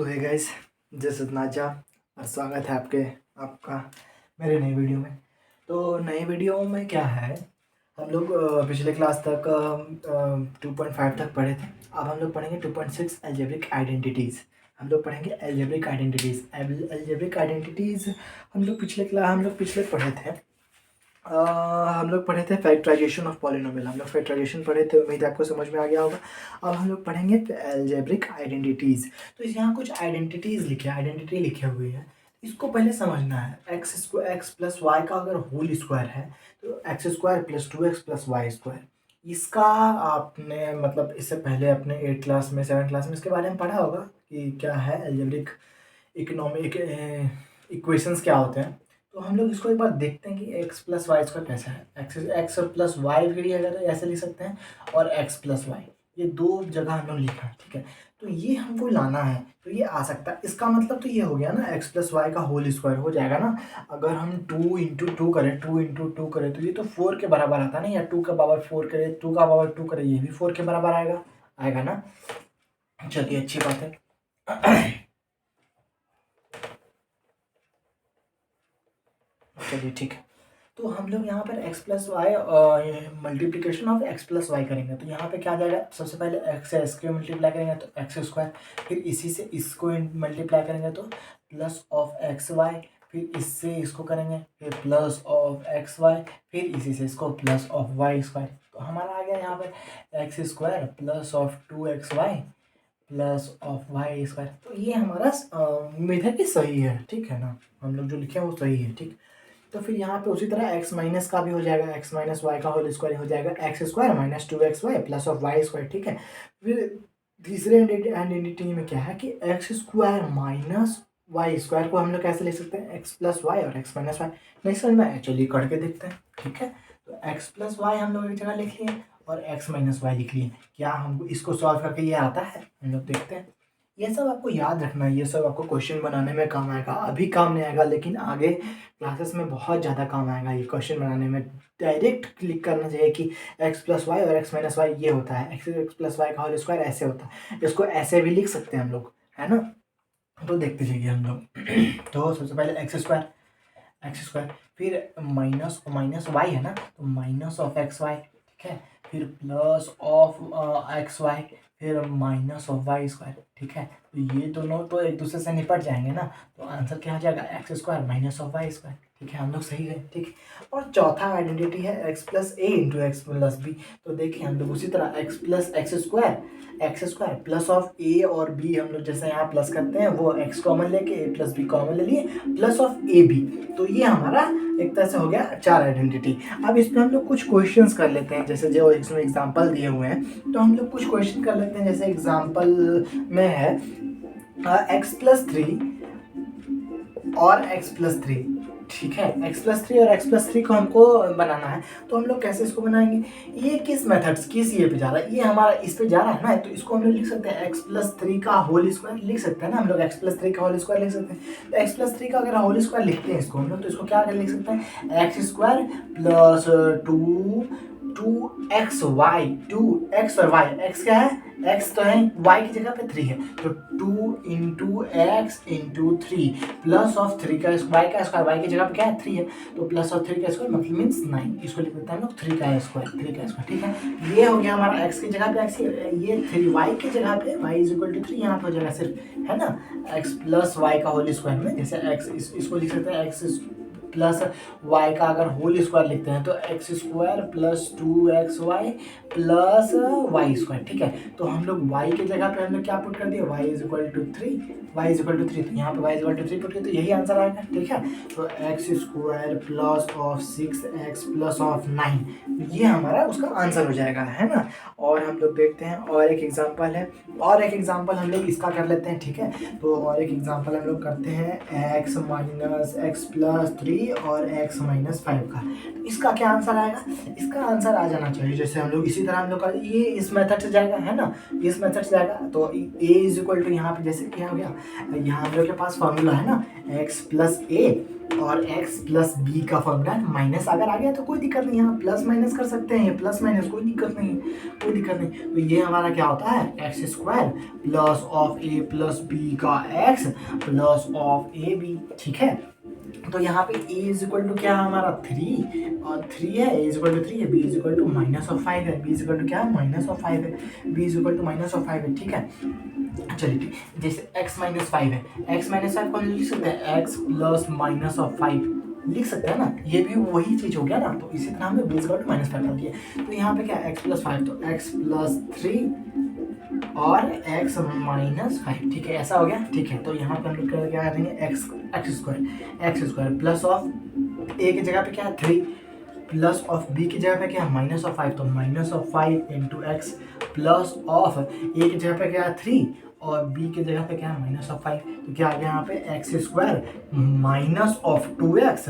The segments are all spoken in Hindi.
तो है गाइस, जैसे नाजा और स्वागत है आपका मेरे नई वीडियो में। तो नई वीडियो में क्या है, हम लोग पिछले क्लास तक 2.5 तक पढ़े थे। अब हम लोग पढ़ेंगे 2.6 एल्जेब्रिक आइडेंटिटीज़। हम लोग पढ़ेंगे एल्जेब्रिक आइडेंटिटीज़। एल्जेब्रिक आइडेंटिटीज़ हम लोग पिछले पढ़े थे। हम लोग पढ़े थे फैक्टराइजेशन ऑफ पॉलिनोमियल। हम लोग फैक्टराइजेशन पढ़े थे, उम्मीद है आपको समझ में आ गया होगा। अब हम लोग पढ़ेंगे एल्जेब्रिक आइडेंटिटीज़। तो यहाँ कुछ आइडेंटिटी लिखे हुए हैं, इसको पहले समझना है। एक्स प्लस वाई का अगर होल स्क्वायर है तो x square plus 2x plus y square. इसका आपने मतलब इससे पहले अपने 8 क्लास में 7 क्लास में इसके बारे में पढ़ा होगा कि क्या है एल्जेब्रिक इकोनॉमिक इक्वेशंस क्या होते हैं। तो हम लोग इसको एक बार देखते हैं कि एक्स प्लस वाई स्क्वायर कैसा है। एक्स प्लस वाई भी अगर ऐसे लिख सकते हैं, और एक्स प्लस वाई, ये दो जगह हम लोग लिखा है, ठीक है। तो ये हमको लाना है, तो ये आ सकता है। इसका मतलब तो ये हो गया ना, एक्स प्लस वाई का होल स्क्वायर हो जाएगा ना। अगर हम 2 करें तो ये तो 4 के बराबर आता है ना, या 2 का पावर 4 करें, 2 का पावर 2 करें, ये भी 4 के बराबर आएगा ना। चलिए, अच्छी बात है। चलिए ठीक है। तो हम लोग यहाँ पर x plus y multiplication of x plus y करेंगे। तो यहाँ पे क्या आ जाएगा, सबसे पहले एक्स है, इसको मल्टीप्लाई करेंगे तो एक्स स्क्वायर, फिर इसी से इसको मल्टीप्लाई करेंगे तो प्लस ऑफ एक्स वाई, फिर इससे इसको करेंगे फिर प्लस ऑफ एक्स वाई, फिर इसी से इसको प्लस ऑफ वाई स्क्वायर। तो हमारा आ गया यहाँ पर x square plus of 2xy plus of y square. तो ये हमारा उम्मीद है कि सही है, ठीक है ना। हम लोग जो लिखे हैं वो सही है, ठीक। तो फिर यहाँ पे उसी तरह x माइनस का भी हो जाएगा, x माइनस वाई का होल स्क्वायर हो जाएगा x square minus 2xy plus of y square, ठीक है। फिर तीसरे आइडेंटिटी में क्या है कि x square minus y square को हम लोग कैसे लिख सकते हैं, एक्स प्लस वाई और एक्स माइनस वाई। नहीं समझ में आया, चलिए करके देखते हैं, ठीक है। तो एक्स प्लस वाई हम लोग एक जगह लिख लिए और एक्स माइनस वाई लिख लिए। क्या हमको इसको सॉल्व करके ये आता है, हम लोग देखते हैं। ये सब आपको याद रखना है, ये सब आपको क्वेश्चन बनाने में काम आएगा। अभी काम नहीं आएगा, लेकिन आगे क्लासेस में बहुत ज़्यादा काम आएगा ये क्वेश्चन बनाने में। डायरेक्ट क्लिक करना चाहिए कि एक्स प्लस वाई और एक्स माइनस वाई ये होता है, एक्स प्लस वाई का होल स्क्वायर ऐसे होता है। इसको ऐसे भी लिख सकते हैं हम लोग, है ना। तो देखते जाइए हम लोग। तो सबसे पहले एक्स स्क्वायर, फिर माइनस माइनस वाई है ना, तो माइनस ऑफ एक्स वाई, ठीक है। फिर प्लस ऑफ एक्स वाई, फिर माइनस ऑफ वाई स्क्वायर, ठीक है। तो ये दोनों तो एक दूसरे से निपट जाएंगे ना, तो आंसर क्या आ जाएगा, x square minus of y square, ठीक है। हम लोग सही गए, ठीक। और चौथा आइडेंटिटी है एक्स प्लस ए इंटू एक्स प्लस बी। तो देखिए हम लोग उसी तरह एक्स स्क्वायर प्लस ऑफ ए और बी, हम लोग जैसे यहाँ प्लस करते हैं वो एक्स कॉमन लेके ए प्लस बी कॉमन ले लिए, प्लस ऑफ ए बी। तो ये हमारा एक तरह से हो गया 4 आइडेंटिटी। अब इसमें हम लोग कुछ क्वेश्चंस कर लेते हैं, जैसे जो इसमें एग्जांपल दिए हुए हैं, तो हम लोग कुछ क्वेश्चन कर लेते हैं। जैसे एग्जांपल में है एक्स प्लस 3 और एक्स प्लस 3, ठीक है। एक्स प्लस 3 और एक्स प्लस 3 को हमको बनाना है, तो हम लोग कैसे इसको बनाएंगे। ये किस ये पे जा रहा है, ये हमारा इस पे जा रहा है ना, तो इसको हम लोग लिख सकते हैं एक्स प्लस 3 का होल स्क्वायर लिख सकते हैं ना। हम लोग एक्स प्लस 3 का होल स्क्वायर लिख सकते हैं। तो एक्स प्लस 3 का अगर होल स्क्वायर लिखते हैं इसको हम लोग, तो इसको क्या लिख सकते हैं, एक्स स्क्वायर प्लस 2x और y। x क्या है, x तो है, y की जगह पे 3 है, तो 2 into x into 3 plus of 3 का y का स्क्वायर, y की जगह पे क्या है 3 है, तो प्लस ऑफ 3 का स्क्वायर मतलब मीन्स 9। इसको लिख देते हैं हम लोग 3 का स्क्वायर, ठीक है। ये हो गया हमारा x की जगह पे x, ये 3 y की जगह पे y इज इक्वल टू 3 यहाँ पे हो जाएगा सिर्फ, है ना। x प्लस y का होल स्क्वायर में जैसे x इसको लिख सकते हैं x प्लस y का अगर होल स्क्वायर लिखते हैं तो x square plus 2xy plus y square, ठीक है। तो हम लोग y की जगह पे हमने क्या पुट कर दिया, y इज इक्वल टू 3, तो यहाँ पे y is equal to 3 put किया, तो यही आंसर आएगा, ठीक है। तो x square plus of 6x plus of 9, ये हमारा उसका आंसर हो जाएगा, है ना। और हम लोग देखते हैं और एक एग्जाम्पल है, और एक एग्जाम्पल हम लोग इसका कर लेते हैं, ठीक है। तो और एक एग्जाम्पल हम लोग करते हैं x माइनस एक्स प्लस 3 और x माइनस 5 का। तो इसका क्या आंसर आएगा, इसका आंसर आ जाना चाहिए जैसे हम लोग इसी तरह हम लोग कर, ये इस मेथड से जाएगा, है ना, इस मेथड से जाएगा। तो a इज इक्वल टू यहाँ पे जैसे क्या हो गया, यहाँ हम लोग के पास फॉर्मूला है ना, x प्लस ए और x प्लस बी का फॉर्मूला माइनस अगर आ गया तो कोई दिक्कत नहीं, यहाँ प्लस माइनस कर सकते हैं, प्लस माइनस कोई दिक्कत नहीं है, कोई दिक्कत नहीं। तो ये हमारा क्या होता है, x square plus of a plus b का x plus of a b, ठीक है। तो यहाँ पे a इज इक्वल टू क्या है हमारा 3 और 3 है, a इज इक्वल टू 3 है, b is equal to minus of 5 है, b इज इक्वल टू क्या है माइनस ऑफ 5 है, b is equal to minus of 5 है, ठीक है। चलिए ठीक, जैसे x माइनस 5 है, x माइनस 5 कौन लिख सकते हैं, x प्लस माइनस ऑफ 5 लिख सकते हैं ना, ये भी वही चीज हो गया ना। तो इसी तरह हमने b is equal to minus 5 कर दिया। तो यहाँ पे क्या है x प्लस 5, तो x प्लस 3 और x माइनस 5, ठीक है, ऐसा हो गया, ठीक है। तो यहाँ पे हम लोग क्या करेंगे, x square plus of a की जगह पे क्या है 3 प्लस ऑफ b की जगह पे क्या है माइनस ऑफ 5, तो minus of 5 into x plus of a की जगह पे क्या है 3 और b की जगह पे क्या है माइनस ऑफ 5, तो क्या आ गया यहाँ पे x square minus of 2x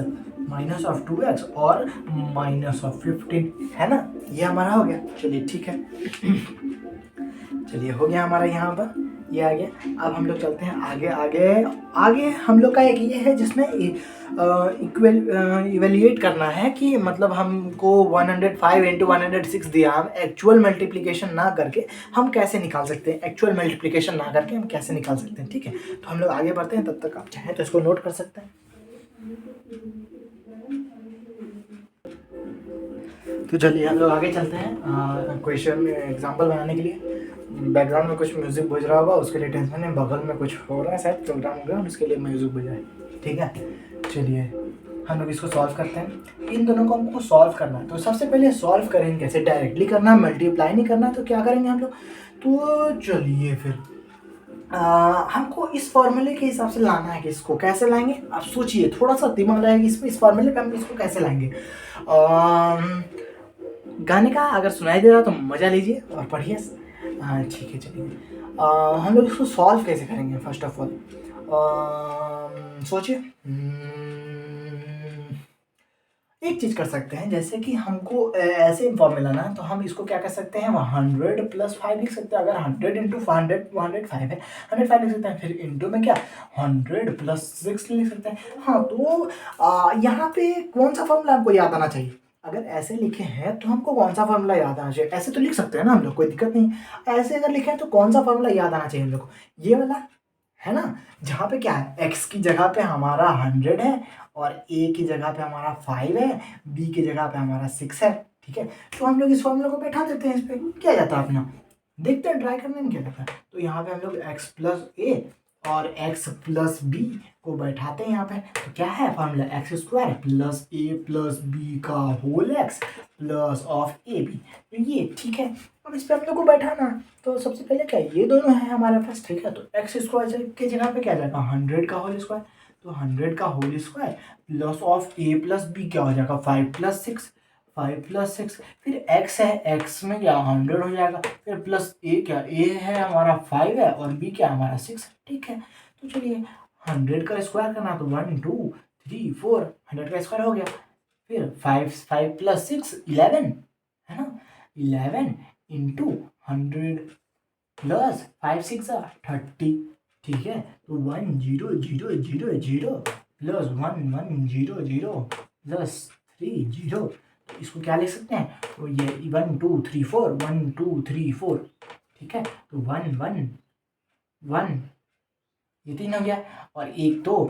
और माइनस ऑफ 15, है ना, ये हमारा हो गया। चलिए ठीक है, चलिए हो गया हमारा यहाँ पर, ये आ गया। अब हम लोग चलते हैं आगे आगे आगे हम लोग का एक ये है जिसमें इवेल्युएट करना है कि मतलब हमको 105 इंटू 106 दिया, हम एक्चुअल मल्टीप्लिकेशन ना करके हम कैसे निकाल सकते हैं, एक्चुअल मल्टीप्लिकेशन ना करके हम कैसे निकाल सकते हैं, ठीक है। तो हम लोग आगे बढ़ते हैं, तब तक आप चाहें तो इसको नोट कर सकते हैं। तो चलिए हम लोग आगे चलते हैं क्वेश्चन में एग्जाम्पल बनाने के लिए। बैकग्राउंड में कुछ म्यूजिक बज रहा होगा, उसके लिए टेंशन है, बगल में कुछ हो रहा है शायद प्रोग्राम हो गया, उसके लिए म्यूजिक बजा है, ठीक है। चलिए हम लोग इसको सॉल्व करते हैं, इन दोनों को हमको सॉल्व करना है। तो सबसे पहले सॉल्व करेंगे कैसे, डायरेक्टली करना, मल्टीप्लाई नहीं करना, तो क्या करेंगे हम लोग, तो चलिए फिर हमको इस फॉर्मूले के हिसाब से लाना है कि इसको कैसे लाएंगे, आप सोचिए, थोड़ा सा दिमाग लगाएंगे इस फॉर्मूले पे हम इसको कैसे लाएंगे। गाने का अगर सुनाई दे रहा तो मजा लीजिए और पढ़िए। ठीक है, चलिए हम लोग इसको सॉल्व कैसे करेंगे, फर्स्ट ऑफ ऑल सोचिए। एक चीज कर सकते हैं, जैसे कि हमको ऐसे फॉर्मूला ना, तो हम इसको क्या कर सकते हैं, 100 प्लस 5 लिख सकते हैं। अगर 100 इंटू 100 105 है, 105 लिख सकते हैं, फिर इंटू में क्या 100 प्लस 6 लिख सकते हैं। हाँ, तो यहाँ पे कौन सा फॉर्मूला हमको याद आना चाहिए, अगर ऐसे लिखे हैं तो हमको कौन सा फॉर्मूला याद आना चाहिए, ऐसे तो लिख सकते हैं ना हम लोग, कोई दिक्कत नहीं। ऐसे अगर लिखे हैं तो कौन सा फॉर्मूला याद आना चाहिए हम लोग को, ये वाला है ना, जहाँ पे क्या है x की जगह पे हमारा 100 है और a की जगह पे हमारा 5 है, b की जगह पे हमारा 6 है, ठीक है। तो हम लोग इस फॉर्मूला को बैठा देते हैं, इस पे क्या जाता है अपना, देखते हैं ट्राई करने में क्या जाता है। तो यहाँ पे हम लोग x प्लस a और x प्लस b को बैठाते हैं यहाँ पे, तो क्या है formula, x square plus a plus b का whole x plus of a b, तो ये ठीक है। अब इस पे हम लोग को बैठाना, तो सबसे पहले क्या ये दोनों है हमारे पास, ठीक है। तो एक्स स्क्वायर के जगह पे क्या जाएगा 100 का होल स्क्वायर, तो 100 का whole square plus of a plus b क्या हो जाएगा 5 प्लस 6, फिर x है, x में क्या 100 हो जाएगा, फिर प्लस a क्या, a है हमारा 5 है और b क्या हमारा 6, ठीक है। तो चलिए 100 का स्क्वायर करना, तो 1 2 3 4 100 का स्क्वायर हो गया, फिर 5 प्लस 6 11, है ना, 11 इंटू 100 प्लस 5 6 30, ठीक है। तो 1 0 0 0 0 प्लस 1 1 0 0 प्लस 3 0, तो इसको क्या लिख सकते हैं, तो ये 1 2 3 4 1 2 3 4, ठीक है। तो 1 1 1 ये 3 हो गया और 1 2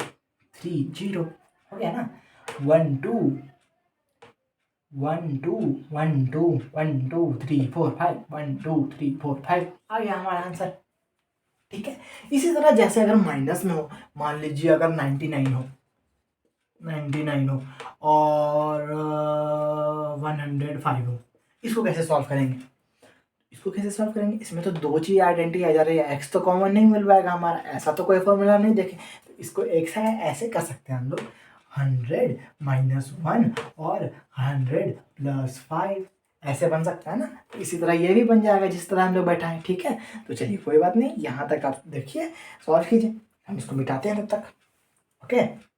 3 0 हो गया ना, 1 2 1 2 1 2 1 2 3 4 5 1 2 3 4 5 आ गया हमारा आंसर, ठीक है। इसी तरह जैसे अगर माइनस में हो, मान लीजिए अगर 99 हो और 105 हो, इसको कैसे सॉल्व करेंगे, इसमें तो दो चीज आइडेंटिटी आ जा रही है, एक्स तो कॉमन नहीं मिल पाएगा हमारा, ऐसा तो कोई फॉर्मूला नहीं देखे, तो इसको एक्स है ऐसे कर सकते हैं हम लोग, 100 माइनस 1 और 100 प्लस 5, ऐसे बन सकता है ना। तो इसी तरह ये भी बन जाएगा जिस तरह हम लोग बैठा है, ठीक है। तो चलिए कोई बात नहीं, यहाँ तक आप देखिए, सॉल्व कीजिए, हम इसको मिटाते हैं तब तक, ओके।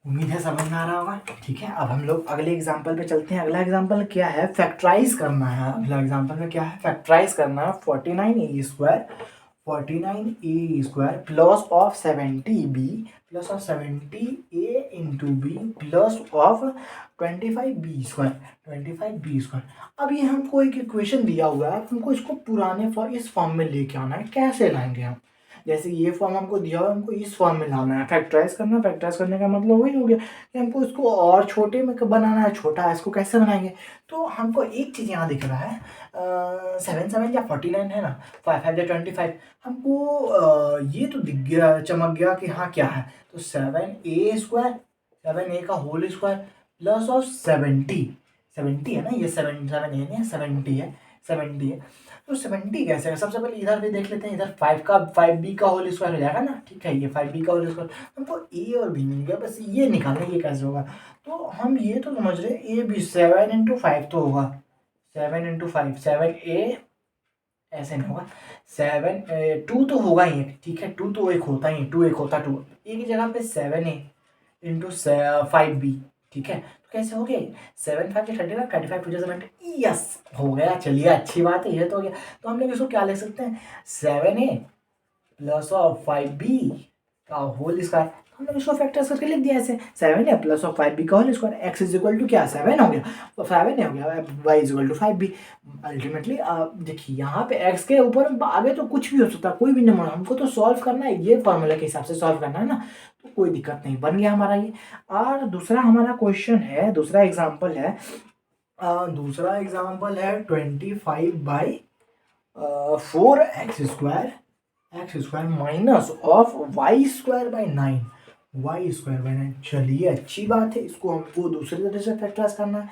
उम्मीद है समझ में आ रहा होगा। ठीक है, अब हम लोग अगले एग्जाम्पल पे चलते हैं। अगला एग्जाम्पल क्या है, फैक्टराइज करना है। अगला एग्जाम्पल में क्या है, फैक्टराइज करना है। 49a² plus of 70b plus of 70a into b plus of 25b²। अब ये हमको एक इक्वेशन दिया हुआ है, हमको इसको पुराने इस फॉर्म में लेके आना है। कैसे लाएंगे हम, जैसे ये फॉर्म हमको दिया हुआ है, हमको इस फॉर्म में लाना है। फैक्टराइज करना, फैक्टराइज करने का मतलब वही हो गया कि हमको इसको और छोटे में बनाना है। छोटा है, इसको कैसे बनाएंगे, तो हमको एक चीज़ यहाँ दिख रहा है, 7 या 49 है ना, 5 या 25। हमको ये तो दिख गया, चमक गया कि हाँ क्या है, तो 7a², 7a का होल स्क्वायर प्लस ऑफ 70 है ना, ये 7 है, 70 है, 70 है। तो 70 कैसे है, सबसे पहले इधर भी देख लेते हैं। इधर 5b का होल स्क्वायर हो जाएगा ना, ठीक है, ये 5b का होल स्क्वायर। हमको ए और बी मिल गया, बस ये निकालना है, ये कैसे होगा। तो हम ये तो समझ रहे ए बी, 7 × 5 तो होगा, 7 × 5, 7a, ऐसे नहीं होगा, 2 तो होगा ही एक, ठीक है, 2 तो एक होता ही, 2 एक होता, 2 ए की जगह पे 7a × 5b, ठीक है। तो कैसे हो गया, 7×5 = 35, 35×2 = 70, यस हो गया। चलिए अच्छी बात है, ये तो हो गया। तो हम लोग इसको क्या लिख सकते हैं, 7a प्लस ऑफ 5b का होल स्क्वायर। हम लोग इसको फैक्टर्स करके लिख दिया ऐसे, 7a प्लस ऑफ 5b का whole square. x is equal to क्या, 7 हो गया, तो 7 हो गया, y is equal to 5b। Ultimately देखिए यहाँ पे x के ऊपर आगे तो कुछ भी हो सकता है, कोई भी नंबर, हमको तो सॉल्व करना है, ये फॉर्मूला के हिसाब से सॉल्व करना है ना, तो कोई दिक्कत नहीं, बन गया हमारा ये। और दूसरा हमारा क्वेश्चन है, दूसरा एग्जाम्पल है, 25/4x² माइनस ऑफ y² 9। चलिए अच्छी बात है, इसको हमको दूसरे तरह से फैक्टराइज करना है।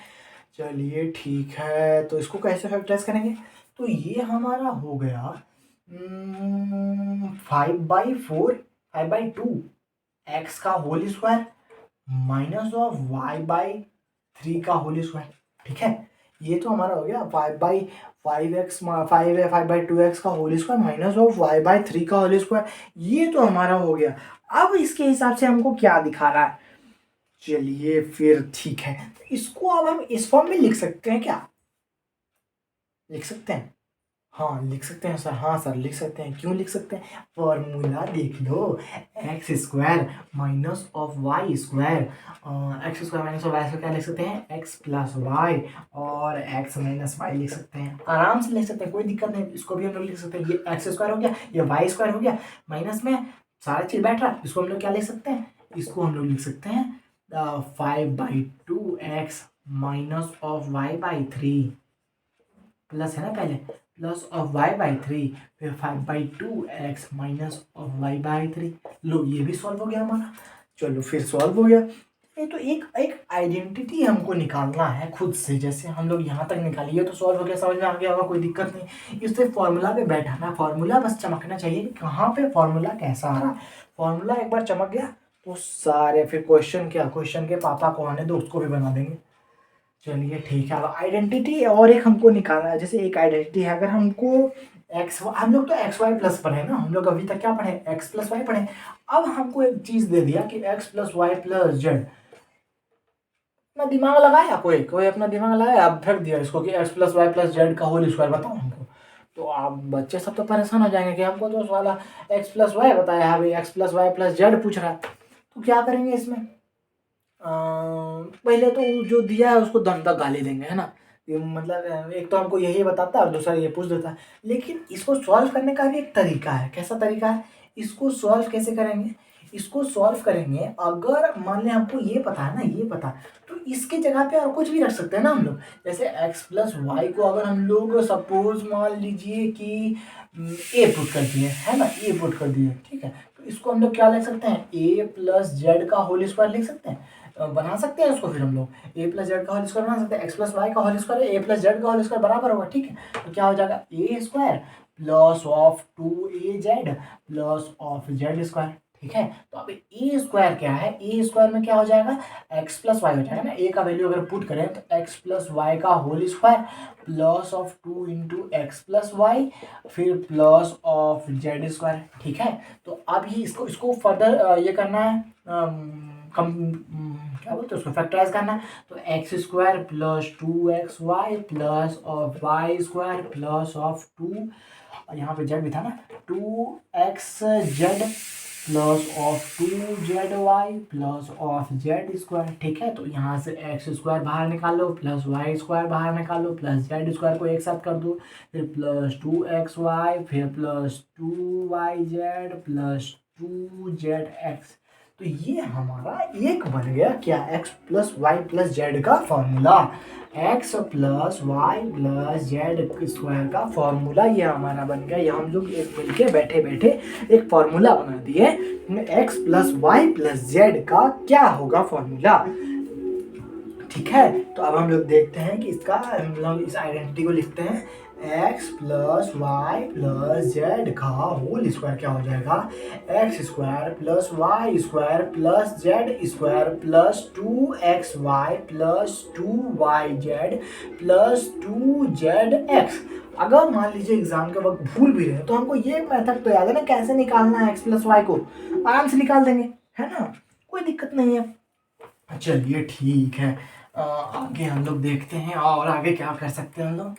चलिए ठीक है, तो इसको कैसे फैक्टराइज करेंगे, तो ये हमारा हो गया 5/4 x का whole square minus of y/3 का होल स्क्वायर, ठीक है। ये तो हमारा हो गया 5/2x का whole square minus of y/3 का होल स्क्वायर, ये तो हमारा हो गया। अब इसके हिसाब से हमको क्या दिखा रहा है, चलिए फिर ठीक है, इसको अब हम इस फॉर्म में लिख सकते हैं क्या, लिख सकते हैं, हाँ लिख सकते हैं सर, हाँ सर लिख सकते हैं। क्यों लिख सकते हैं, फॉर्मूला देख लो, x² minus of y², x² minus of y² क्या लिख सकते हैं, x प्लस वाई, और x माइनस वाई लिख सकते हैं, आराम से लिख सकते हैं, कोई दिक्कत नहीं। इसको भी हम लोग लिख सकते हैं, ये x² हो गया, ये y² हो गया, माइनस में सारा चीज बैठ रहा है, इसको हम लोग क्या लिख सकते हैं, इसको हम लोग लिख सकते हैं 5/2x minus of y/3 plus है ना पहले, प्लस ऑफ y/3, फिर 5/2x माइनस ऑफ y/3। लो ये भी सॉल्व हो गया हमारा, चलो फिर सॉल्व हो गया। ये तो एक एक आइडेंटिटी हमको निकालना है खुद से, जैसे हम लोग यहाँ तक निकालिए तो सॉल्व हो गया, समझ में आ गया होगा, कोई दिक्कत नहीं। इससे फॉर्मूला पे बैठाना, फॉर्मूला बस चमकना चाहिए कि कहाँ पे फॉर्मूला कैसा आ रहा है। फॉर्मूला एक बार चमक गया तो सारे फिर क्वेश्चन क्या, क्वेश्चन के पापा को आने दो, उसको भी बना देंगे। चलिए ठीक है, अब आइडेंटिटी और एक हमको निकालना है। जैसे एक आइडेंटिटी है, अगर हमको एक्स, हम लोग तो एक्स वाई प्लस पढ़े ना, हम लोग अभी तक क्या पढ़े, एक्स प्लस वाई पढ़े। अब हमको एक चीज दे दिया कि x plus y plus z, अपना दिमाग लगाया, कोई कोई अपना दिमाग लगाया, अब फेंक दिया इसको कि x plus y plus z का होल स्क्वायर बताओ हमको। तो आप बच्चे सब तो परेशान हो जाएंगे कि हमको तो वाला एक्स प्लस वाई बताया है, अभी x plus y plus z पूछ रहा है। तो क्या करेंगे इसमें, पहले तो जो दिया है उसको दम तक गाली देंगे, है ना। ये मतलब एक तो हमको यही बताता है और दूसरा ये पूछ देता है। लेकिन इसको सॉल्व करने का भी एक तरीका है, कैसा तरीका है, इसको सॉल्व कैसे करेंगे, इसको सॉल्व करेंगे, अगर मान लें हमको ये पता है ना, ये पता, तो इसके जगह पे और कुछ भी रख सकते हैं ना हम लोग। जैसे x प्लस वाई को अगर हम लोग सपोज मान लीजिए कि ए पुट कर दिए, है ना, ए पुट कर दिए, ठीक है, तो इसको हम लोग क्या लिख सकते हैं, ए प्लस जेड का होल स्क्वायर लिख सकते हैं, बना सकते हैं उसको। फिर हम लोग ए प्लस जेड का होल स्क्वायर बना सकते हैं, एक्स प्लस वाई का whole square a plus z का होल स्क्वायर बराबर होगा, ठीक है। तो क्या हो जाएगा, a square plus of 2a z plus of z square, ठीक है। तो अब ए स्क्वायर क्या है, ए स्क्वायर में क्या हो जाएगा, एक्स प्लस वाई हो जाएगा ना, ए का वैल्यू अगर पुट करें तो एक्स प्लस वाई का whole square plus of 2 into x plus y फिर प्लस ऑफ जेड स्क्वायर, ठीक है। तो अब ही इसको इसको फर्दर ये करना है, क्या बोलते हैं उसको फैक्टराइज करना है। तो x square plus 2xy plus of y square plus of 2, और यहाँ पे जेड भी था ना, 2xz plus of 2zy plus of z square. ठीक है, तो यहाँ से एक्स स्क्वायर बाहर निकालो प्लस वाई स्क्वायर बाहर निकालो प्लस जेड स्क्वायर को एक साथ कर दो, फिर प्लस 2xy फिर प्लस 2yz प्लस 2zx। तो ये हमारा एक बन गया क्या, x plus y plus z का formula, x plus y plus z square का फॉर्मूला ये हमारा बन गया। ये हम लोग एक मिलके बैठे बैठे एक फॉर्मूला बना दिए, x plus y plus z का क्या होगा फॉर्मूला। ठीक है, तो अब हम लोग देखते हैं कि इसका हम लोग इस आइडेंटिटी को लिखते हैं, x plus y plus z का होल स्क्वायर क्या हो जाएगा, x square plus y square plus z square plus 2xy plus 2yz plus 2zx। अगर मान लीजिए एग्जाम के वक्त भूल भी रहे तो हमको ये मेथड तो याद है ना, कैसे निकालना है एक्स प्लस वाई को, आराम से निकाल देंगे, है ना, कोई दिक्कत नहीं है। चलिए ठीक है, आगे हम लोग देखते हैं और आगे क्या कर सकते हैं हम लोग।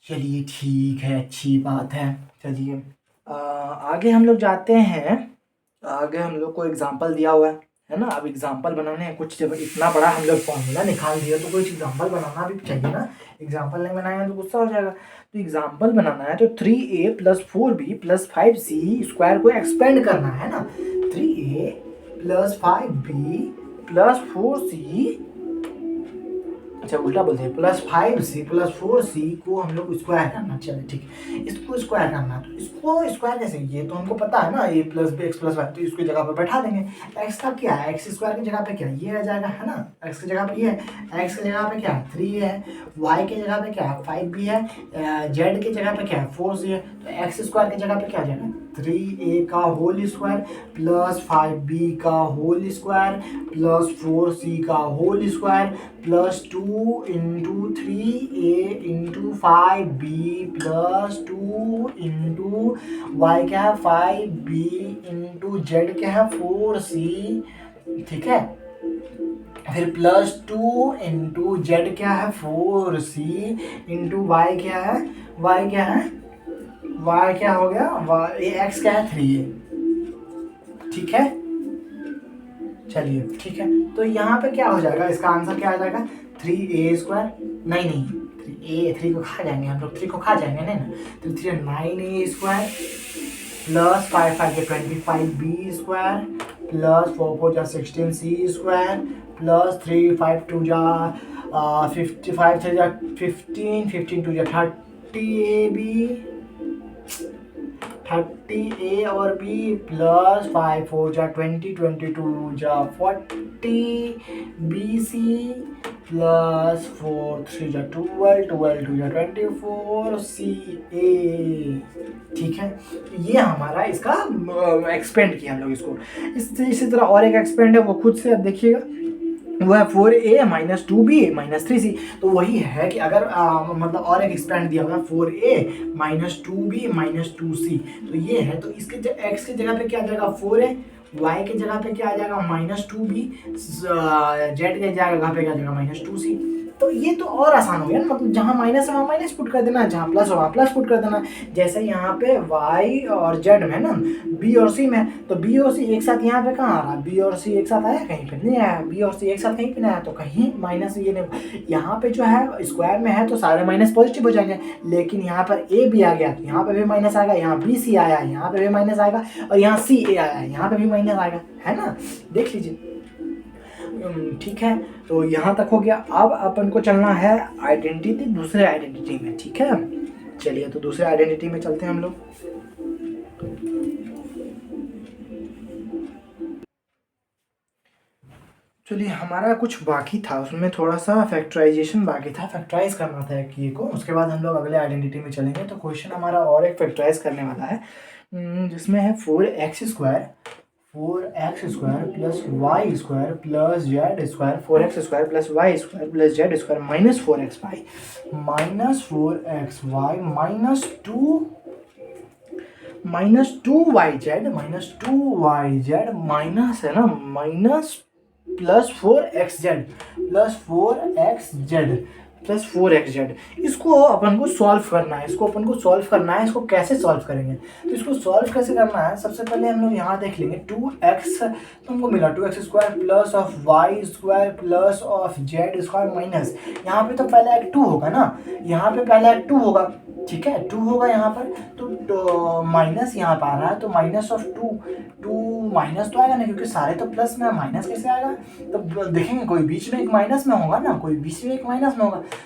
चलिए ठीक है, अच्छी बात है। चलिए आगे हम लोग जाते हैं। आगे हम लोग को एग्जाम्पल दिया हुआ है ना, अब एग्जाम्पल बनाने हैं कुछ। जब इतना बड़ा हम लोग फॉर्मूला निकाल दिया तो कुछ एग्जाम्पल बनाना भी चाहिए ना, एग्जाम्पल नहीं बनाएंगे तो गुस्सा हो जाएगा। तो एग्जाम्पल बनाना है तो 3a plus 4b plus 5c square को एक्सपेंड करना है ना, 3a plus 5b plus 4c, अच्छा उल्टा बोलते हैं, प्लस 5c प्लस 4c को हम लोग स्क्वायर करना। चलिए ठीक है, इसको स्क्वायर करना, तो इसको स्क्वायर कैसे, ये तो हमको पता है ना, a plus b x plus y, तो इसको जगह पर बैठा देंगे। x का क्या है, एक्स स्क्वायर की जगह पे क्या ये आ जाएगा, है ना, x की जगह पे ये है, x की जगह पे क्या है 3 है, y की जगह पे क्या है 5b है, z की जगह पे क्या है 4c है। तो एक्स स्क्वायर की जगह पे क्या आ जाएगा 3a का होल स्क्वायर प्लस 5b का होल स्क्वायर प्लस 4c का whole square plus 2 into 3a into 5b plus 2 into y क्या है 5b इंटू जेड क्या है 4c। ठीक है, फिर प्लस 2 इंटू जेड क्या है 4c इंटू वाई क्या है, वाई क्या है, वाई क्या हो गया, एक्स क्या है 3a। ठीक है, चलिए ठीक है, तो यहाँ पे क्या हो जाएगा, इसका आंसर क्या आ जाएगा 3a स्क्वायर, नहीं 3 को खा जाएंगे हम लोग, 3 को खा जाएंगे नहीं ना, तो 3 9a square plus 5 5 25b square plus 4 4 16c square plus 3 5 2 55 3 15 15 2 30ab 30a और b plus 5 4 20 22 40bc plus 4 3 12 12 2 24ca। ठीक है, ये हमारा इसका एक्सपेंड किया हम लोग इसको। इसी तरह और एक एक्सपेंड है, वो खुद से अब देखिएगा, वो है 4a minus 2b minus 3c। तो वही है कि अगर मतलब और एक एक्सपेंड दिया हुआ 4a minus 2b minus 2c, तो ये है, तो इसके x की जगह पे क्या आ जाएगा 4a, y की जगह पे क्या आ जाएगा माइनस 2b, z की जगह पे क्या आ जाएगा माइनस 2c। तो ये तो और आसान हो गया ना, मतलब जहाँ माइनस है वहाँ माइनस पुट कर देना, जहाँ प्लस है वहाँ प्लस पुट कर देना। जैसे यहाँ पे y और z में ना b और c में, तो b और c एक साथ यहाँ पे कहाँ आ रहा है, b और c एक साथ आया कहीं पे नहीं आया, b और c एक साथ कहीं पे नहीं आया, तो कहीं माइनस ये नहीं। यहाँ पे जो है स्क्वायर में है तो सारे माइनस पॉजिटिव हो जाएंगे, लेकिन यहाँ पर a भी आ गया तो यहाँ पे भी माइनस आएगा, यहाँ b c आया यहाँ पे भी माइनस आएगा, और यहाँ c a आया यहाँ पे भी माइनस आएगा, है ना, देख लीजिए। ठीक है, तो यहाँ तक हो गया। अब अपन को चलना है आइडेंटिटी, दूसरे आइडेंटिटी में। ठीक है, चलिए तो दूसरे आइडेंटिटी में चलते हैं हम लोग। चलिए, हमारा कुछ बाकी था, उसमें थोड़ा सा फैक्टराइजेशन बाकी था, फैक्टराइज करना था एक ये को, उसके बाद हम लोग अगले आइडेंटिटी में चलेंगे। तो क्वेश्चन हमारा और एक फैक्टराइज करने वाला है, जिसमें है 4x square plus y square plus z square 4x square plus y square plus z square minus 4xy minus 4xy -2yz minus है ना, माइनस +4xz इसको अपन को सॉल्व करना है, इसको कैसे सॉल्व करेंगे? तो इसको सॉल्व कैसे करना है, सबसे पहले हम लोग यहाँ देख लेंगे 2x तो हमको मिला 2x² plus of y square plus of z square minus, यहाँ पे तो पहले एक 2 होगा ना, यहाँ पे पहले एक 2 होगा, ठीक है 2 होगा यहाँ पर, तो माइनस यहाँ पर आ रहा है, तो माइनस ऑफ 2 माइनस तो आएगा ना, क्योंकि सारे तो प्लस में, माइनस कैसे आएगा? तो देखेंगे कोई बीच में एक माइनस में होगा ना,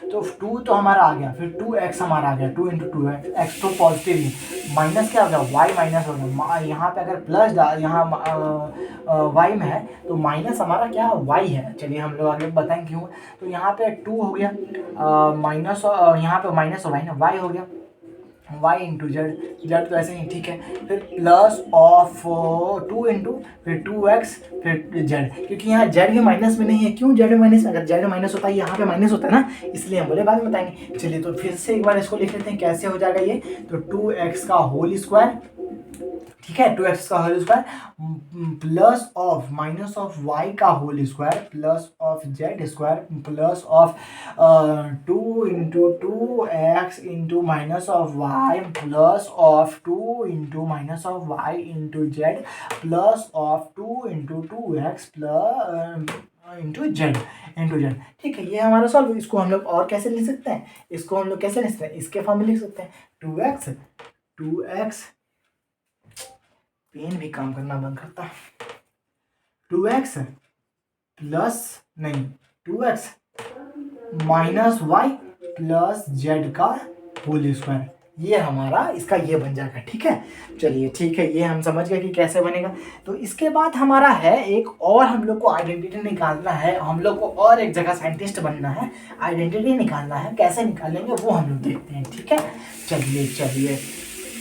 तो 2 तो हमारा आ गया, फिर 2x हमारा आ गया, 2 इंटू 2x तो पॉजिटिव ही, माइनस क्या हो गया, y माइनस हो गया, यहाँ पे अगर प्लस यहाँ y में है तो माइनस हमारा क्या y है, चलिए हम लोग आगे बताएंगे क्यों। तो यहाँ पे 2 हो गया माइनस, यहाँ पे माइनस y ना, y हो गया y इंटू जेड तो ऐसे ही, ठीक है, फिर प्लस ऑफ 2 इंटू फिर 2x फिर जेड, क्योंकि यहाँ जेड भी माइनस में नहीं है, क्यों जेड माइनस, अगर जेड माइनस होता है यहाँ पे माइनस होता है ना, इसलिए हम बोले बाद में बताएंगे। चलिए तो फिर से एक बार इसको लिख लेते हैं, कैसे हो जाएगा ये, तो 2x का होल स्क्वायर, ठीक है 2x का whole square plus of minus of y का whole square plus of z square plus of 2 into 2x into minus of y plus of 2 into minus of y into z plus of 2 into 2x plus into z, ठीक है, ये हमारा सॉल्व। इसको हम लोग और कैसे लिख सकते हैं, इसके फॉर्म में लिख सकते हैं 2x पेन भी काम करना बंद करता है, 2x प्लस नहीं 2x minus y plus z का होल स्क्वायर, ये हमारा इसका ये बन जाएगा, ठीक है। चलिए ठीक है, ये हम समझ गए कि कैसे बनेगा। तो इसके बाद हमारा है एक और, हम लोग को आइडेंटिटी निकालना है, हम लोग को और एक जगह साइंटिस्ट बनना है, आइडेंटिटी निकालना है, कैसे निकालेंगे वो हम लोग देखते हैं, ठीक है। चलिए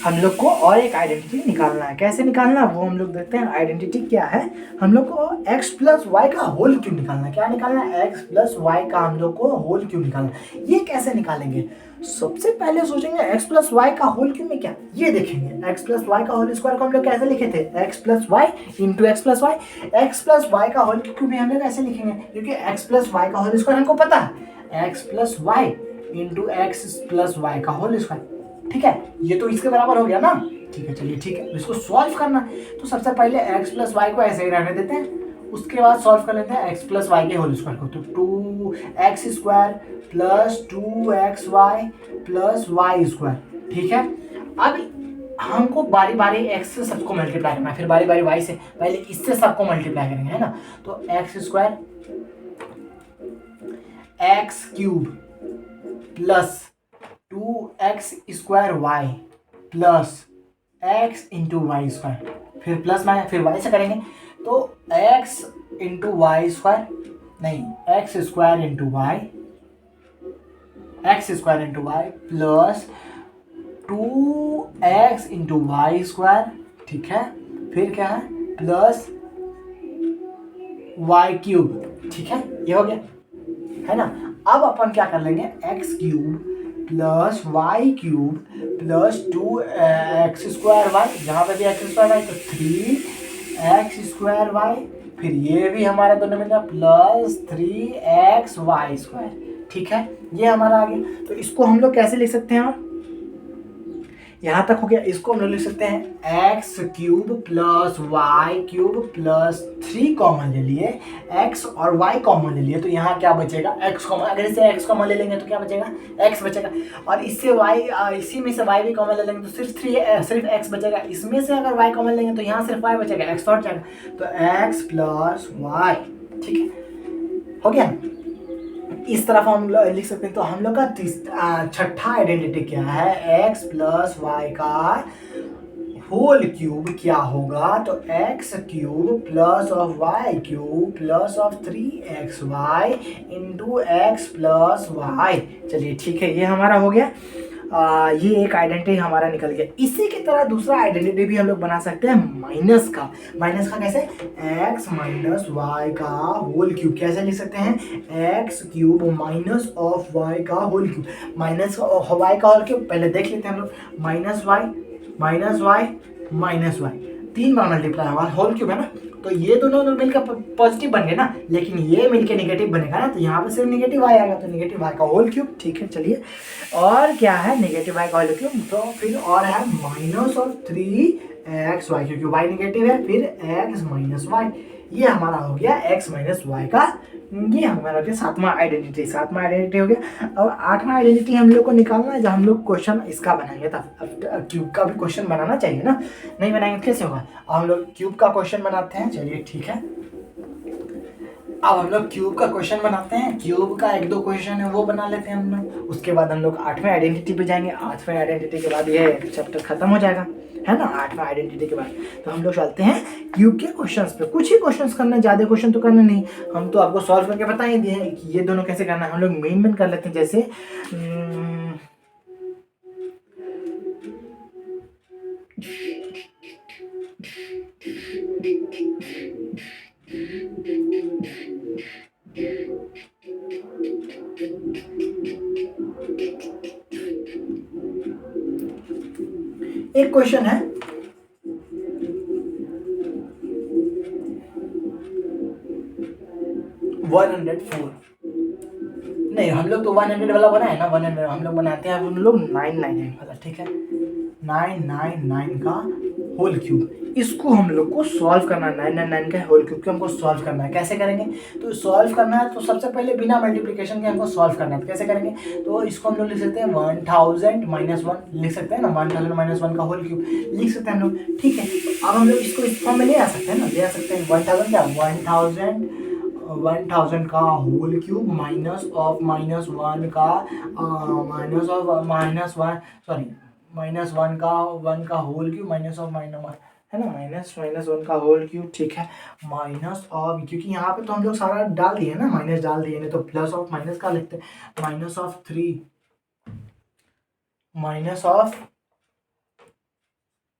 हम लोग को और एक आइडेंटिटी निकालना है, कैसे निकालना है वो हम लोग देखते हैं। आइडेंटिटी क्या है, हम लोग को x प्लस वाई का होल क्यों निकालना है, क्या निकालना है, x प्लस वाई का हम लोग को होल क्यों निकालना है, ये कैसे निकालेंगे। सबसे पहले सोचेंगे x प्लस वाई का होल क्यों में क्या, ये देखेंगे x प्लस वाई का होल स्क्वायर को हम लोग कैसे लिखे थे, x plus y into x plus y, x plus y का होल क्यों भी हम लोग ऐसे लिखेंगे, क्योंकि x प्लस वाई का होल स्क्वायर हमको पता है, x plus y into x plus y का होल स्क्वायर, ठीक है, ये तो इसके बराबर हो गया ना, ठीक है। चलिए ठीक है, इसको सॉल्व करना है, तो सबसे पहले x प्लस वाई को ऐसे ही रहने देते हैं, उसके बाद सॉल्व कर लेते हैं x प्लस वाई के होल स्क्वायर को, तो 2x square plus 2xy plus y square, ठीक है। अब हमको बारी बारी x से सबको मल्टीप्लाई करना है, फिर बारी बारी y से, पहले इससे सबको मल्टीप्लाई करेंगे, है ना, तो x square x cube plus 2x square y plus x into y square, फिर प्लस में फिर y से करेंगे, तो x इंटू वाई स्क्वायर नहीं, x square into y plus 2x into y square, ठीक है, फिर क्या है प्लस y क्यूब, ठीक है, ये हो गया, है ना। अब अपन क्या कर लेंगे, x cube plus y cube plus 2x square y, यहाँ पे भी x स्क्वायर वाई तो 3x स्क्वायर वाई, फिर ये भी हमारा दोनों मिल गया प्लस 3x वाई स्क्वायर, ठीक है, ये हमारा आ गया। तो इसको हम लोग कैसे लिख सकते हैं, और यहाँ तक हो गया, इसको हम लोग लिख सकते हैं x cube plus y cube plus 3 common ले लिए, x और y कॉमन ले लिए, तो यहाँ क्या बचेगा x कॉमन, अगर इसे x कॉमन ले लेंगे तो क्या बचेगा, x बचेगा, और इससे y, इसी में से y भी कॉमन ले लेंगे तो सिर्फ x बचेगा, इसमें से अगर y कॉमन लेंगे तो यहाँ सिर्फ y बचेगा, x हट जाएगा, तो x प्लस वाई, ठीक है, हो गया। इस तरफ हम लिख सकते हैं। तो हम लोग का छठा आइडेंटिटी क्या है, x प्लस वाई का होल क्यूब क्या होगा, तो x cube plus of y cube plus of 3xy into x plus y. चलिए ठीक है, ये हमारा हो गया। ये एक आइडेंटिटी हमारा निकल गया। इसी की तरह दूसरा आइडेंटिटी भी हम लोग बना सकते हैं माइनस का। कैसे, x माइनस वाई का होल क्यूब कैसे लिख सकते हैं, x cube minus of y का होल क्यूब। माइनस वाई का होल क्यूब पहले देख लेते हैं हम लोग, माइनस वाई माइनस वाई, 3 बार मल्टीप्लाई होगा, होल क्यूब है ना, तो ये दोनों मिलकर पॉजिटिव बन गए ना, लेकिन ये मिलकर नेगेटिव बनेगा ना, तो यहाँ पे सिर्फ नेगेटिव वाई आएगा, तो नेगेटिव वाई का होल क्यूब। ठीक है चलिए, और क्या है नेगेटिव वाई का होल क्यूब, तो फिर और है माइनस ऑफ 3x y, क्योंकि y नेगेटिव है, फिर x माइनस वाई, ये हमारा हो गया x माइनस वाई का, ये हमारा हो गया सातवां आइडेंटिटी, सातवां आइडेंटिटी हो गया। अब आठवां आइडेंटिटी हम लोग को निकालना है, जब हम लोग क्वेश्चन इसका बनाएंगे तब, क्यूब का भी क्वेश्चन बनाना चाहिए ना, नहीं बनाएंगे तो कैसे होगा। अब हम लोग क्यूब का क्वेश्चन बनाते हैं, चलिए ठीक है, अब हम लोग क्यूब का क्वेश्चन बनाते हैं, क्यूब का एक दो क्वेश्चन है वो बना लेते हैं हम लोग, उसके बाद हम लोग आठवें आइडेंटिटी पे जाएंगे, आठवें आइडेंटिटी के बाद ये चैप्टर खत्म हो जाएगा, है ना, आठवां आइडेंटिटी के बाद तो हम लोग चलते हैं क्यूब के क्वेश्चंस पे, कुछ ही क्वेश्चंस करना है, ज्यादा क्वेश्चन तो करना नहीं, हम तो आपको सॉल्व करके बता ही दिए हैं कि ये दोनों कैसे करना है। हम लोग मेन कर लेते हैं, जैसे एक क्वेश्चन है, नहीं हम लोग तो 100 वाला बनाए ना, 100 हम लोग बनाते हैं, हम लोग 999 वाला, ठीक है, 999 का होल क्यूब, इसको हम लोग को सॉल्व करना है, 999 का होल क्यूब को हमको सॉल्व करना है। कैसे करेंगे, तो सॉल्व करना है तो सबसे पहले बिना मल्टीप्लिकेशन के हमको सॉल्व करना है, तो कैसे करेंगे, तो इसको हम लोग लिख सकते हैं 1000 माइनस 1 लिख सकते हैं ना, 1000 माइनस 1 का होल क्यूब लिख सकते हैं हम लोग, ठीक है। अब हम लोग इसको इस फॉर्म में ले आ सकते हैं ना, ले आ सकते हैं, 1000 क्या 1000 का whole cube minus of minus 1 का minus of minus 1 sorry minus 1 का whole cube minus of minus 1 है ना, माइनस 1 का होल क्यूब, ठीक है, माइनस ऑफ, क्योंकि यहाँ पे तो हम लोग सारा डाल दिए ना, माइनस डाल दिए, नहीं तो प्लस ऑफ माइनस का लिखते हैं, minus of 3 minus of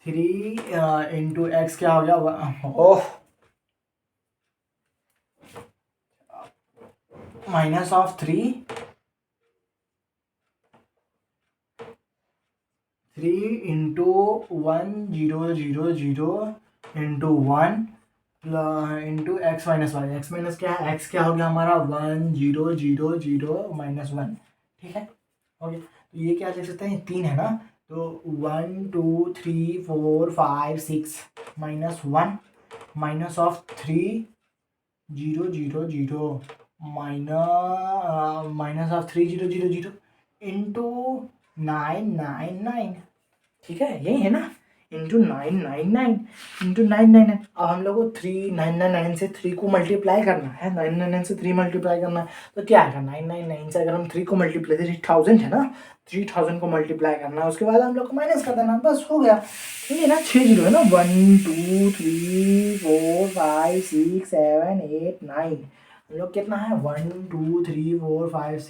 3 into x क्या हो गया, oh minus of 3 into 1000 into 1 into x minus y, x minus क्या है, एक्स क्या हो गया हमारा 1000 माइनस 1, ठीक है, हो गया। तो ये क्या लिख सकते हैं, 3 है ना, तो 1 2 3 4 5 6 minus 1 minus of 3 0 minus of 3000 into 999, ठीक है, यही है ना, इंटू 999 अब हम लोग को 999 से 3 को मल्टीप्लाई करना है, 999 से 3 मल्टीप्लाई करना है, तो क्या आएगा 999 से अगर हम 3 को मल्टीप्लाई, 3000 है ना, 3000 को मल्टीप्लाई करना है, उसके बाद हम लोग को माइनस कर देना, बस हो गया, ये ना 6 जीरो है ना, 1 2 3 4 5 6 7 8 9, हम लोग कितना है 1 2 3 4 5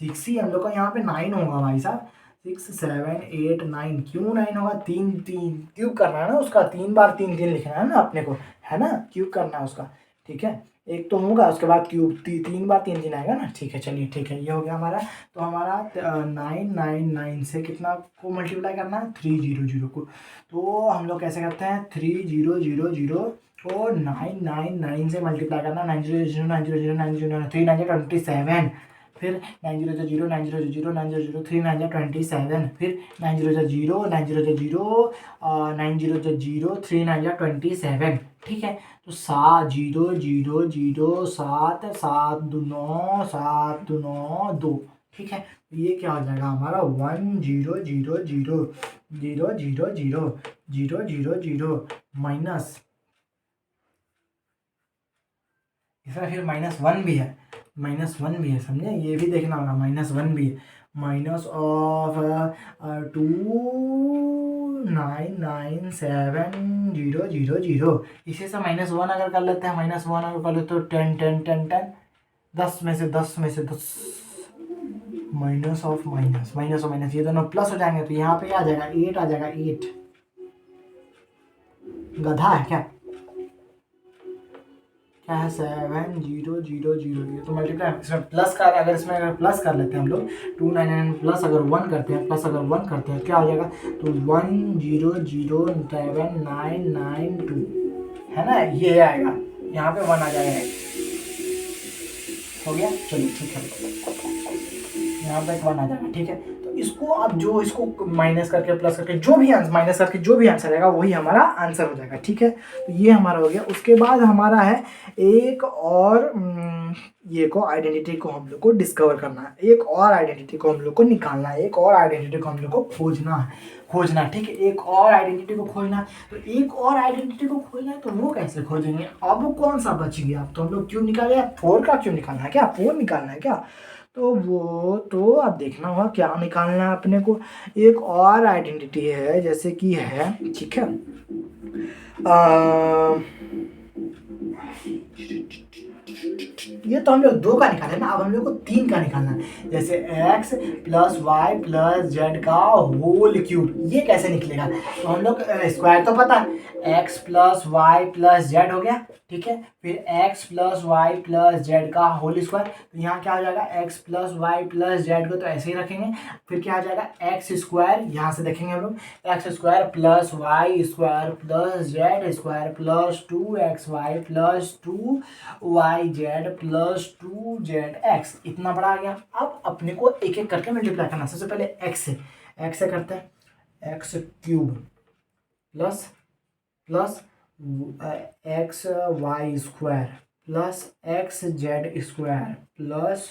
6 ही हम लोग का यहाँ पे 9 होगा भाई साहब, 6 7 8 9, क्यों 9 होगा, 3 3 क्यूब करना है ना उसका, 3 बार 3 3 लिखना है ना अपने को, है ना, क्यूब करना है उसका, ठीक है, एक तो होगा उसके बाद क्यूब 3 बार 3 3 आएगा ना, ठीक है चलिए, ठीक है, ये हो गया हमारा। तो हमारा 999 से कितना को मल्टीप्लाई करना है 300 को, तो हम लोग कैसे करते हैं 3000 को 999 से मल्टीप्लाई करना, 900 900 900 3 927, फिर 900 900 900 3 927, फिर 900 900 3 927, ठीक है, तो 7 0 0 0 7 7 9 7 9 2, ठीक है, तो ये क्या हो जाएगा हमारा 1 0 0 0 0 0 0 0 0 0 माइनस, इसमें फिर -1 भी है, -1 भी है, समझे, ये भी देखना होगा, -1 भी है, माइनस ऑफ 2997 0 0 0, इसी से -1 अगर कर लेते हैं, -1 अगर कर लेते तो 10 10 10 10 10 में से 10 माइनस ऑफ माइनस ये दोनों प्लस हो जाएंगे, तो यहाँ पे आ जाएगा 8 आ जाएगा, 8 गधा है क्या, क्या है 7 0 0 0, तो मल्टीप्लाई इसमें प्लस कर, अगर इसमें अगर प्लस कर लेते हैं हम लोग 299 प्लस अगर 1 करते हैं, प्लस अगर 1 करते हैं क्या हो जाएगा, तो 1 0 0 7 9 9 2 है ना, ये आएगा यहाँ पे 1 आ जाएगा, हो गया। चलिए ठीक है, यहाँ पे 1 आ जाएगा, ठीक है। तो इसको अब जो इसको माइनस करके प्लस करके जो भी आंसर माइनस करके जो भी आंसर आएगा वही हमारा आंसर हो जाएगा, ठीक है। तो ये हमारा हो गया। उसके बाद हमारा है एक और ये को आइडेंटिटी को हम लोग को डिस्कवर करना है, एक और आइडेंटिटी को हम लोग को निकालना है, एक और आइडेंटिटी को हम लोग को खोजना, ठीक है। एक और आइडेंटिटी को खोजना है, तो एक और आइडेंटिटी को खोजना है तो वो कैसे खोजेंगे, अब कौन सा बच गया, अब तो हम लोग क्यों निकाले, 4 का क्यों निकालना है, क्या 4 निकालना है क्या, तो वो तो अब देखना होगा क्या निकालना है अपने को। एक और आइडेंटिटी है जैसे कि है, ठीक है, ये तो हम लोग 2 का निकाले ना, अब हम लोग को 3 का निकालना है, जैसे x plus y plus z का होल क्यूब, ये कैसे निकलेगा, तो हम लोग स्क्वायर तो पता है, x plus y plus z हो गया, ठीक है। फिर x plus y plus z का होल स्क्वायर, तो यहाँ क्या हो जाएगा, x plus y plus z को तो ऐसे ही रखेंगे, फिर क्या हो जाएगा एक्स स्क्वायर, यहाँ से देखेंगे हम लोग, x square plus y square plus z square plus 2xy plus 2yz plus 2zx, इतना बड़ा आ गया। अब अपने को एक एक करके मल्टीप्लाई करना, सबसे पहले x से करते हैं, x cube plus plus x y square plus x z square plus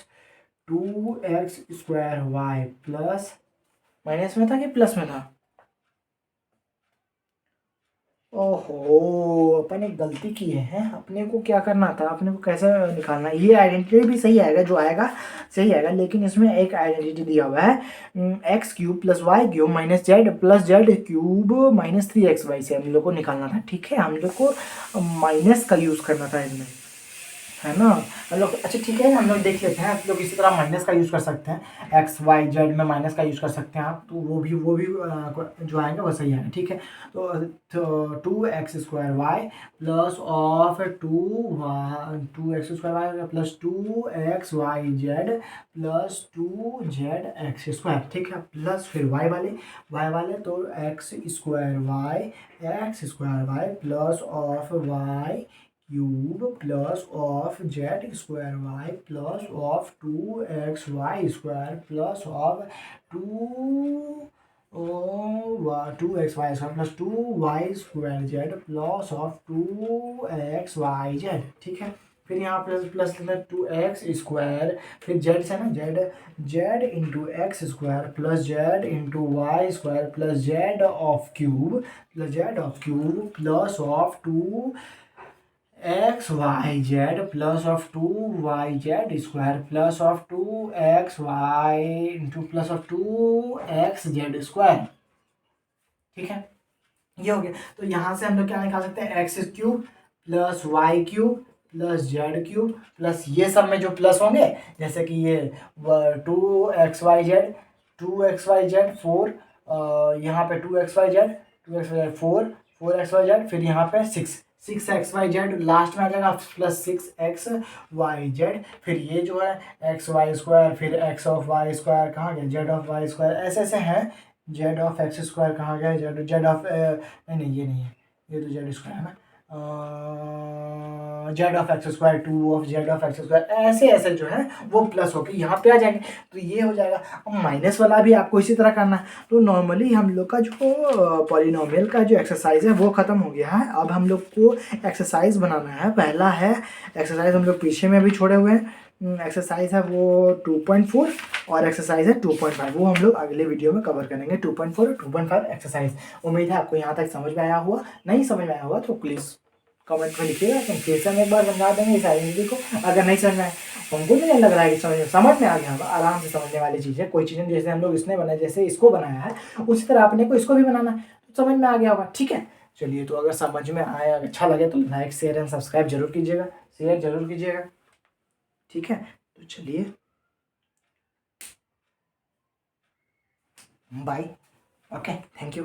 2x square y plus, minus में था कि प्लस में था, ओहो अपन एक गलती की है, अपने को क्या करना था, अपने को कैसे निकालना है, ये आइडेंटिटी भी सही आएगा, जो आएगा सही आएगा, लेकिन इसमें एक आइडेंटिटी दिया हुआ है x cube plus y cube minus z plus z cube minus 3xy से हम लोग को निकालना था, ठीक है। हम लोग को माइनस का यूज़ करना था इसमें, है ना। हम लोग अच्छा ठीक है, हम लोग देख लेते हैं, आप लोग इसी तरह माइनस का यूज़ कर सकते हैं, एक्स वाई जेड में माइनस का यूज़ कर सकते हैं आप, तो वो भी जो आएगा वो सही आएगा, ठीक है। तो 2x square y plus of 2x square y plus 2xy Z plus 2zx square, ठीक है, प्लस फिर वाई वाले तो x square y plus of y cube plus of z square y plus of 2xy square plus of 2xy square plus 2y square Z plus of 2xy Z, ठीक है। फिर यहाँ प्लस प्लस 2x स्क्वायर, फिर जेड से ना Z into x square plus Z into y square plus z of cube plus of 2xyz plus of 2yz square plus of 2xy into plus of 2xz square, ठीक है, ये हो गया। तो यहाँ से हम लोग क्या निकाल सकते हैं, x cube plus y cube plus z cube plus ये सब में जो प्लस होंगे, जैसे कि ये 2xyz 4, यहाँ पे 2xyz 4 फिर यहाँ पे 6xyz लास्ट में आ जाएगा प्लस 6xyz, फिर ये जो है एक्स वाई स्क्वायर, फिर एक्स ऑफ वाई स्क्वायर कहाँ गया, जेड ऑफ वाई स्क्वायर, ऐसे ऐसे हैं, जेड ऑफ एक्स स्क्वायर कहाँ गया, जेड ऑफ नहीं ये नहीं है, ये तो जेड स्क्वायर है ना, Z of x square 2 of Z of x square, ऐसे ऐसे जो है वो प्लस होकर यहाँ पे आ जाएंगे, तो ये हो जाएगा। अब माइनस वाला भी आपको इसी तरह करना है। तो नॉर्मली हम लोग का जो पॉलिनोमियल का जो एक्सरसाइज है वो ख़त्म हो गया है। अब हम लोग को एक्सरसाइज बनाना है। पहला है एक्सरसाइज, हम लोग पीछे में भी छोड़े हुए हैं, एक्सरसाइज है वो 2.4 और एक्सरसाइज है 2.5, वो हम लोग अगले वीडियो में कवर करेंगे। 2.4 और 2.5 एक्सरसाइज। उम्मीद है आपको यहाँ तक समझ में आया हुआ, नहीं समझ में आया हुआ तो प्लीज़ कमेंट में लिखिएगा, तो फिर से हम एक बार समझा देंगे इस आइडेंटिटी को। अगर नहीं समझ में आए, हमको नहीं लग रहा है कि समझ में आ गया होगा, आराम से समझने वाली चीज़ है। कोई चीज़ें जैसे हम लोग इसने बनाया, जैसे इसको बनाया है उसी तरह अपने को इसको भी बनाना है, तो समझ में आ गया होगा, ठीक है। चलिए, तो अगर समझ में आया, अच्छा लगे तो लाइक शेयर एंड सब्सक्राइब जरूर कीजिएगा, शेयर जरूर कीजिएगा, ठीक है। तो चलिए, बाय, ओके, थैंक यू।